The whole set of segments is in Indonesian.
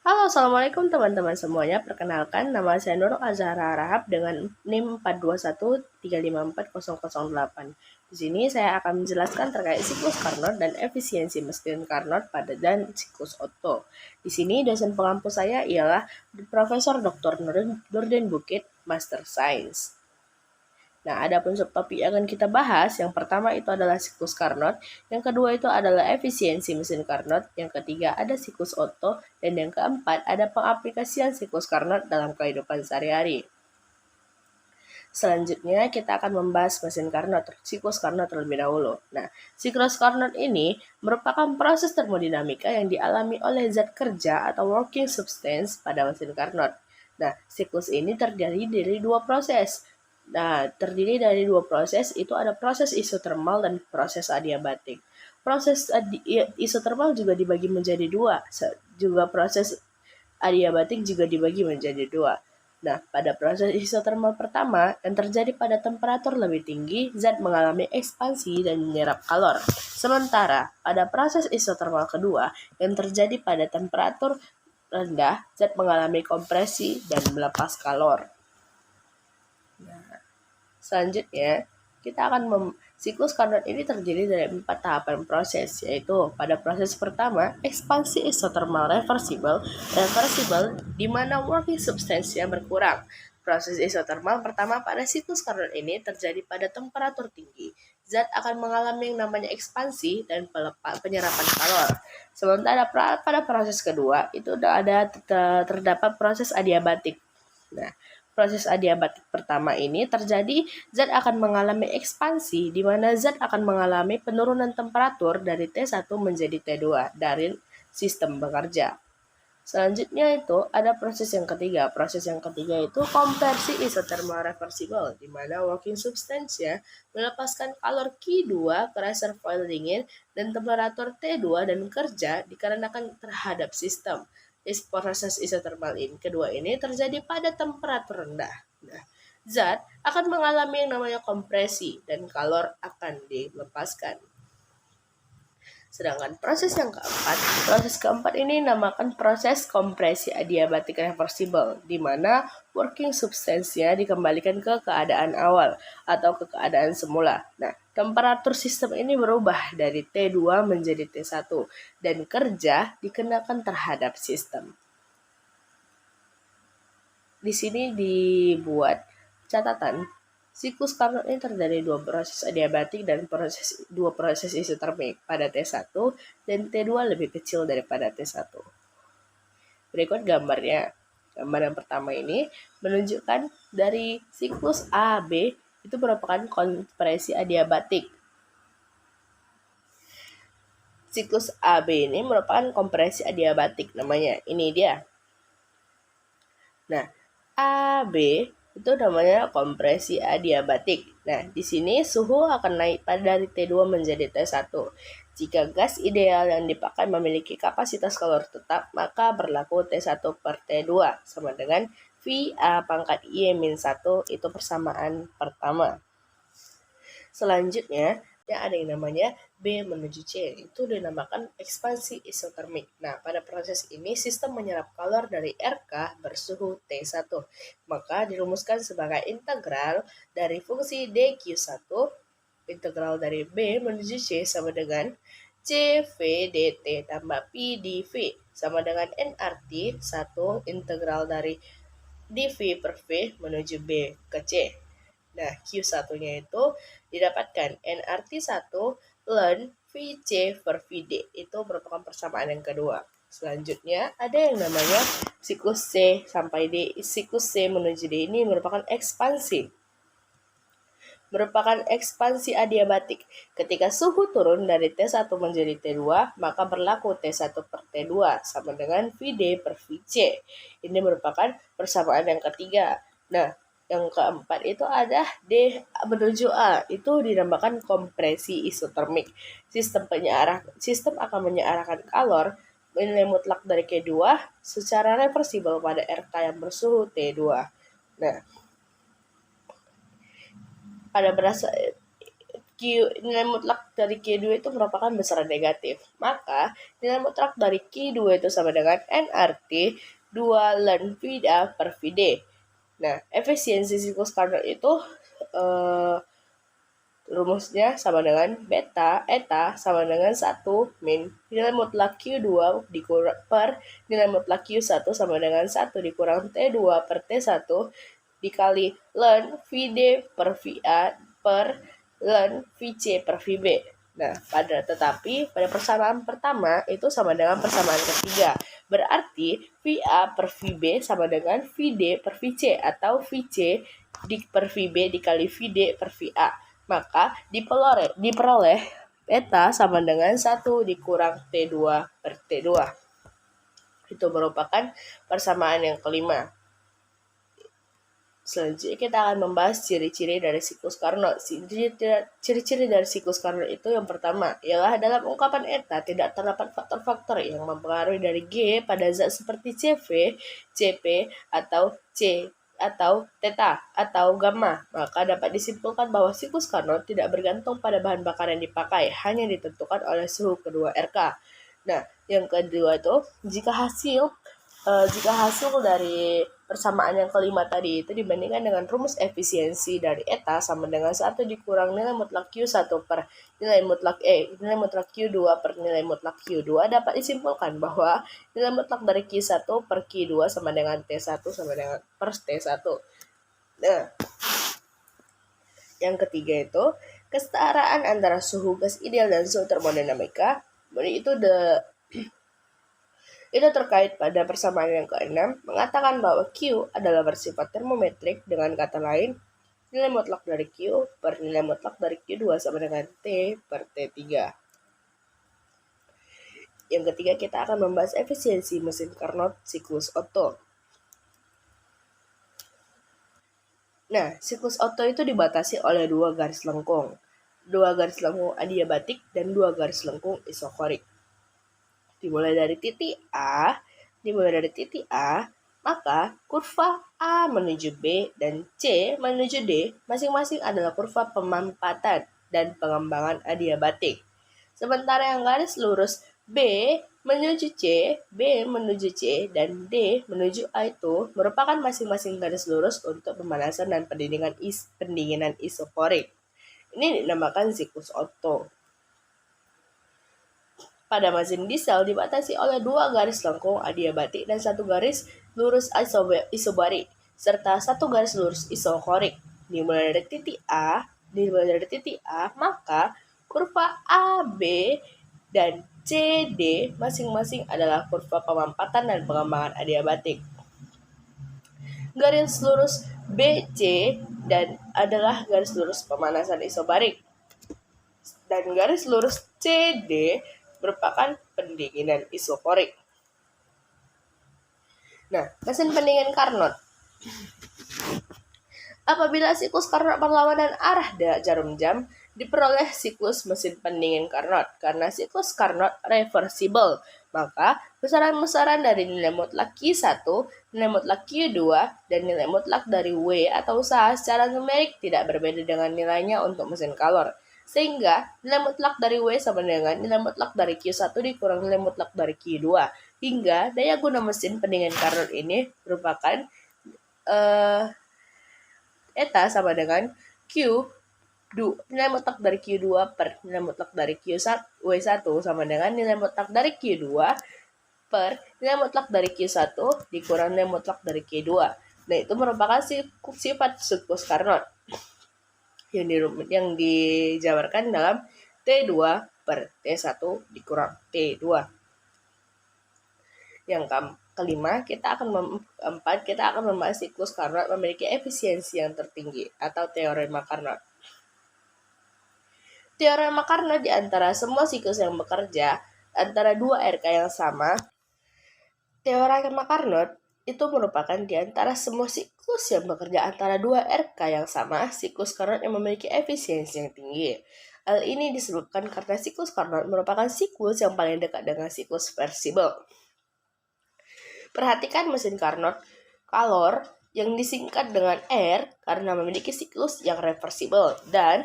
Halo, Assalamualaikum teman-teman semuanya. Perkenalkan, nama saya Nurul Azhara Rahab dengan NIM 421354008. Di sini saya akan menjelaskan terkait siklus Carnot dan efisiensi mesin Carnot pada dan siklus Otto. Di sini dosen pengampu saya ialah Profesor Dr. Nurdin Bukit, Master Science. Nah, ada pun subtopik yang akan kita bahas. Yang pertama itu adalah siklus Carnot, yang kedua itu adalah efisiensi mesin Carnot, yang ketiga ada siklus Otto, dan yang keempat ada pengaplikasian siklus Carnot dalam kehidupan sehari-hari. Selanjutnya kita akan membahas mesin Carnot, siklus Carnot terlebih dahulu. Nah, siklus Carnot ini merupakan proses termodinamika yang dialami oleh zat kerja atau working substance pada mesin Carnot. Nah, siklus ini terdiri dari dua proses. Itu ada proses isotermal dan proses adiabatik. Proses isotermal juga dibagi menjadi dua, juga proses adiabatik juga dibagi menjadi dua. Nah, pada proses isotermal pertama yang terjadi pada temperatur lebih tinggi, zat mengalami ekspansi dan menyerap kalor. Sementara pada proses isotermal kedua yang terjadi pada temperatur rendah, zat mengalami kompresi dan melepas kalor. Selanjutnya, kita akan siklus Carnot ini terdiri dari 4 tahapan proses, yaitu pada proses pertama, ekspansi isotermal reversible di mana working substance-nya berkurang. Proses isotermal pertama pada siklus Carnot ini terjadi pada temperatur tinggi. Zat akan mengalami yang namanya ekspansi dan penyerapan kalor. Sementara pada proses kedua, itu terdapat proses adiabatik. Nah, proses adiabatik pertama ini terjadi, zat akan mengalami ekspansi, di mana zat akan mengalami penurunan temperatur dari T1 menjadi T2 dari sistem bekerja. Selanjutnya itu ada proses yang ketiga. Proses yang ketiga itu konversi isotermal reversible, di mana working substance-nya melepaskan kalor Q2 ke reservoir dingin dan temperatur T2 dan kerja dikarenakan terhadap sistem. Proses isotermal ini kedua ini terjadi pada temperatur rendah. Nah, zat akan mengalami yang namanya kompresi dan kalor akan dilepaskan. Sedangkan proses keempat ini namakan proses kompresi adiabatik reversible, di mana working substance-nya dikembalikan ke keadaan awal atau ke keadaan semula. Nah, temperatur sistem ini berubah dari T2 menjadi T1 dan kerja dikenakan terhadap sistem. Di sini dibuat catatan. Siklus Carnot ini terdiri dari dua proses adiabatik dan dua proses isotermik pada T1 dan T2 lebih kecil daripada T1. Berikut gambarnya. Gambar yang pertama ini menunjukkan dari siklus AB itu merupakan kompresi adiabatik. Siklus AB ini merupakan kompresi adiabatik namanya. Ini dia. Nah, AB itu namanya kompresi adiabatik. Nah, di sini suhu akan naik dari T2 menjadi T1. Jika gas ideal yang dipakai memiliki kapasitas kalor tetap, maka berlaku T1 per T2 sama dengan VA pangkat I-1 itu persamaan pertama. Selanjutnya, yang ada yang namanya B menuju C, itu dinamakan ekspansi isotermik. Nah, pada proses ini sistem menyerap kalor dari RK bersuhu T1. Maka dirumuskan sebagai integral dari fungsi dQ1, integral dari B menuju C sama dengan CV dt tambah P dV sama dengan nRT 1 integral dari dV per V menuju B ke C. Nah, Q1-nya itu didapatkan nRT 1 ln VC per VD. Itu merupakan persamaan yang kedua. Selanjutnya, ada yang namanya siklus C sampai D. Siklus C menuju D ini merupakan ekspansi adiabatik. Ketika suhu turun dari T1 menjadi T2, maka berlaku T1 per T2 sama dengan VD per VC. Ini merupakan persamaan yang ketiga. Nah, yang keempat itu ada D menuju A. Itu dinamakan kompresi isotermik. Sistem akan menyearahkan kalor nilai mutlak dari Q2 secara reversibel pada RK yang bersuhu T2. Nah, nilai mutlak dari Q2 itu merupakan besaran negatif. Maka nilai mutlak dari Q2 itu sama dengan nRT 2 ln VA per VD. Nah, efisiensi siklus Carnot itu rumusnya sama dengan beta eta sama dengan 1 min nilai mutlak Q2 per nilai mutlak Q1 sama dengan 1 dikurang T2 per T1 dikali ln VD per VA per ln VC per VB. Nah, tetapi pada persamaan pertama itu sama dengan persamaan ketiga. Berarti VA per VB sama dengan VD per VC atau VC per VB dikali VD per VA. Maka diperoleh beta sama dengan 1 dikurang T2 per T2. Itu merupakan persamaan yang kelima. Selanjutnya kita akan membahas ciri-ciri dari siklus Carnot. Ciri-ciri dari siklus Carnot itu yang pertama ialah dalam ungkapan eta tidak terdapat faktor-faktor yang mempengaruhi dari G pada zat seperti CV, CP, atau C atau theta atau gamma. Maka dapat disimpulkan bahwa siklus Carnot tidak bergantung pada bahan bakar yang dipakai, hanya ditentukan oleh suhu kedua RK. Nah, yang kedua itu jika hasil dari persamaan yang kelima tadi itu dibandingkan dengan rumus efisiensi dari eta sama dengan 1 dikurang nilai mutlak Q1 per nilai mutlak Q2 per nilai mutlak Q2 dapat disimpulkan bahwa nilai mutlak dari Q1 per Q2 sama dengan T1 sama dengan per T1. Nah, yang ketiga itu kesetaraan antara suhu gas ideal dan suhu termodinamika. Itu terkait pada persamaan yang ke-6 mengatakan bahwa Q adalah bersifat termometrik, dengan kata lain nilai mutlak dari Q per nilai mutlak dari Q2 sama dengan T per T3. Yang ketiga kita akan membahas efisiensi mesin Carnot siklus Otto. Nah, siklus Otto itu dibatasi oleh 2 garis lengkung. 2 garis lengkung adiabatik dan 2 garis lengkung isokorik. Dimulai dari titik A, maka kurva A menuju B dan C menuju D masing-masing adalah kurva pemampatan dan pengembangan adiabatik. Sementara yang garis lurus B menuju C, B menuju C, dan D menuju A itu merupakan masing-masing garis lurus untuk pemanasan dan pendinginan isokorik. Ini dinamakan siklus Otto. Pada mesin diesel dibatasi oleh 2 garis lengkung adiabatik dan 1 garis lurus isobarik serta 1 garis lurus isokorik. Dimulai dari titik A, maka kurva AB dan CD masing-masing adalah kurva pemampatan dan pengembangan adiabatik. Garis lurus BC dan adalah garis lurus pemanasan isobarik. Dan garis lurus CD merupakan pendinginan isokorik. Nah, mesin pendingin Carnot. Apabila siklus Carnot berlawanan arah jarum jam, diperoleh siklus mesin pendingin Carnot. Karena siklus Carnot reversible, maka besaran-besaran dari nilai mutlak Q1, nilai mutlak Q2, dan nilai mutlak dari W atau usaha secara numerik tidak berbeda dengan nilainya untuk mesin kalor. Sehingga nilai mutlak dari W sama dengan nilai mutlak dari Q1 dikurang nilai mutlak dari Q2. Hingga daya guna mesin pendingin Carnot ini merupakan eta sama dengan nilai mutlak dari Q2 per nilai mutlak dari W1 sama dengan nilai mutlak dari Q2 per nilai mutlak dari Q1 dikurang nilai mutlak dari Q2. Nah, itu merupakan sifat siklus Carnot yang dijabarkan dalam T2 per T1 dikurang T2. Yang kelima, kita akan membahas siklus Carnot memiliki efisiensi yang tertinggi atau teorema Carnot. Teorema Carnot di antara semua siklus yang bekerja antara 2 RK yang sama. Teorema Carnot itu merupakan di antara semua siklus yang bekerja antara 2 RK yang sama, siklus Carnot yang memiliki efisiensi yang tinggi. Hal ini disebabkan karena siklus Carnot merupakan siklus yang paling dekat dengan siklus reversible. Perhatikan mesin Carnot kalor yang disingkat dengan R karena memiliki siklus yang reversible, dan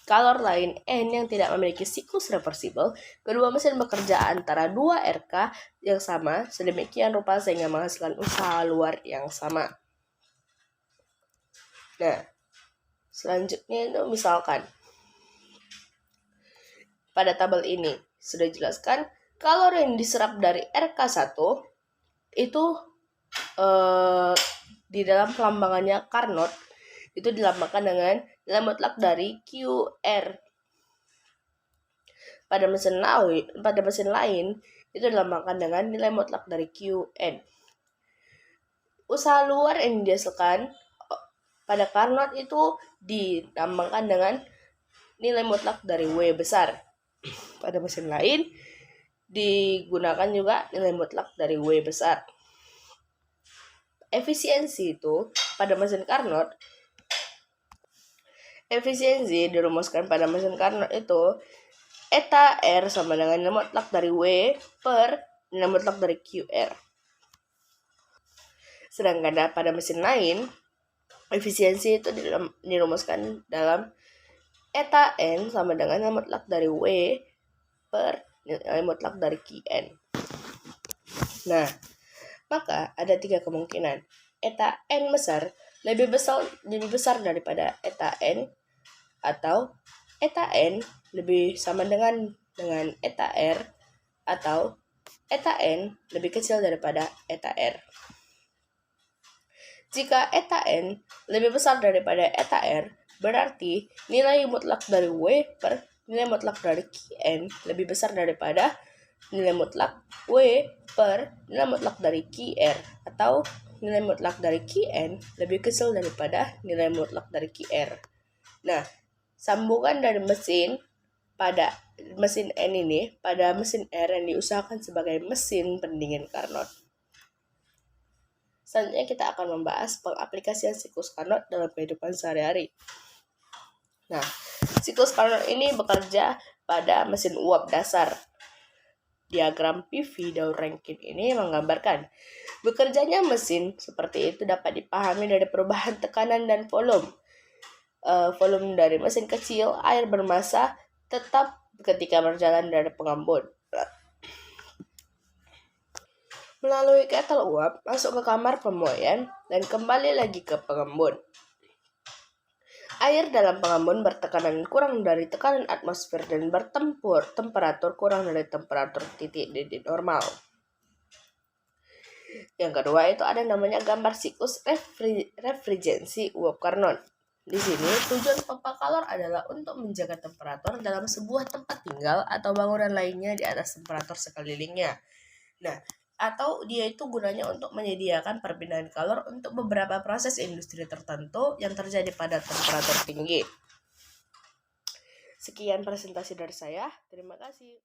kalor lain N yang tidak memiliki siklus reversibel, kedua mesin bekerja antara 2 RK yang sama sedemikian rupa sehingga menghasilkan usaha luar yang sama. Nah, selanjutnya itu misalkan pada tabel ini sudah dijelaskan kalor yang diserap dari RK1 itu di dalam pelambangannya Carnot itu dilambangkan dengan nilai mutlak dari QR. Pada mesin lain itu dilambangkan dengan nilai mutlak dari QN. Usaha luar yang dihasilkan pada Carnot itu dilambangkan dengan nilai mutlak dari W besar. Pada mesin lain digunakan juga nilai mutlak dari W besar. Efisiensi itu pada mesin Carnot, efisiensi dirumuskan pada mesin Carnot itu eta R sama dengan nilai mutlak dari W per nilai mutlak dari QR. Sedangkan pada mesin lain, efisiensi itu dirumuskan dalam eta N sama dengan nilai mutlak dari W per nilai mutlak dari QN. Nah, maka ada 3 kemungkinan. Eta N besar lebih besar daripada eta N, atau eta N lebih sama dengan eta R, atau eta N lebih kecil daripada eta R. Jika eta N lebih besar daripada eta R, berarti nilai mutlak dari W per nilai mutlak dari Qn lebih besar daripada nilai mutlak W per nilai mutlak dari QR, atau nilai mutlak dari Qn lebih kecil daripada nilai mutlak dari QR. Nah, sambungan dari mesin pada mesin N ini pada mesin R yang diusahakan sebagai mesin pendingin Carnot. Selanjutnya kita akan membahas pengaplikasian siklus Carnot dalam kehidupan sehari-hari. Nah, siklus Carnot ini bekerja pada mesin uap dasar. Diagram PV Daur Rankine ini menggambarkan bekerjanya mesin seperti itu dapat dipahami dari perubahan tekanan dan volume. Volume dari mesin kecil, air bermassa tetap ketika berjalan dari pengembun. Melalui ketel uap, masuk ke kamar pemuaian, dan kembali lagi ke pengembun. Air dalam pengembun bertekanan kurang dari tekanan atmosfer dan temperatur kurang dari temperatur titik didih normal. Yang kedua itu ada namanya gambar siklus refrigeransi uap Carnot. Di sini tujuan pompa kalor adalah untuk menjaga temperatur dalam sebuah tempat tinggal atau bangunan lainnya di atas temperatur sekelilingnya. Nah, atau dia itu gunanya untuk menyediakan perpindahan kalor untuk beberapa proses industri tertentu yang terjadi pada temperatur tinggi. Sekian presentasi dari saya. Terima kasih.